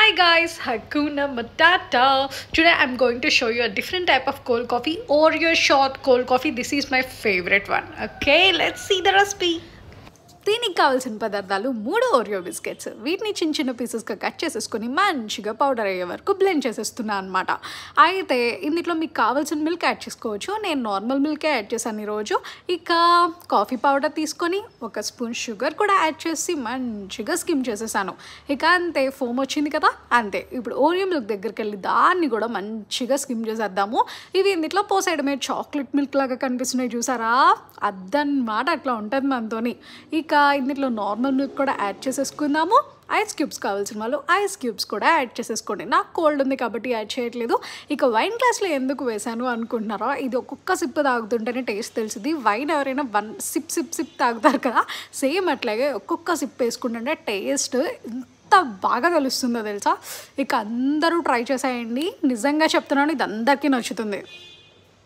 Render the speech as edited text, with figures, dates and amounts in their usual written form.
Hi guys, Hakuna Matata. Today I'm going to show you a different type of cold coffee, Oreo short cold coffee. This is my favorite one. Okay, let's see the recipe. దీనికి కావాల్సిన పదార్థాలు 3 Oreo biscuits. వీటిని చిన్న చిన్న పీసెస్గా cut చేసేసుకొని మంచిగా powder అయ్యే వరకు బ్లెండ్ చేసేస్తున్నాను అనమాట. అయితే ఇందులో మీకు కావాల్సిన మిల్క్ యాడ్ చేసుకోవచ్చు. నేను నార్మల్ మిల్కే యాడ్ చేశాను ఈరోజు. ఇక కాఫీ పౌడర్ తీసుకొని 1 స్పూన్ షుగర్ కూడా యాడ్ చేసి మంచిగా స్కిమ్ చేసేసాను. ఇక అంతే, ఫోమ్ వచ్చింది కదా, అంతే. ఇప్పుడు ఓరియో మిల్క్ దగ్గరికి వెళ్ళి దాన్ని కూడా మంచిగా స్కిమ్ చేసేద్దాము. ఇవి ఇందులో పోసేయడమే, చాక్లెట్ మిల్క్ లాగా కనిపిస్తున్నాయి చూసారా, అదన్నమాట. అట్లా ఉంటుంది మనతోని. ఇక ఇందులో నార్మల్ మిల్క్ కూడా యాడ్ చేసేసుకుందాము. ఐస్ క్యూబ్స్ కావాల్సిన వాళ్ళు ఐస్ క్యూబ్స్ కూడా యాడ్ చేసేసుకోండి. నాకు కోల్డ్ ఉంది కాబట్టి యాడ్ చేయట్లేదు. ఇక వైన్ గ్లాస్లో ఎందుకు వేసాను అనుకుంటున్నారా, ఇది ఒక్కొక్క సిప్ తాగుతుంటేనే టేస్ట్ తెలిసింది. వైన్ ఎవరైనా 1 సిప్ తాగుతారు కదా, సేమ్ అట్లాగే ఒక్కొక్క సిప్ వేసుకుంటుంటే టేస్ట్ ఎంత బాగా తెలుస్తుందో తెలుసా. ఇక అందరూ ట్రై చేసేయండి, నిజంగా చెప్తున్నాను, ఇది అందరికీ నచ్చుతుంది.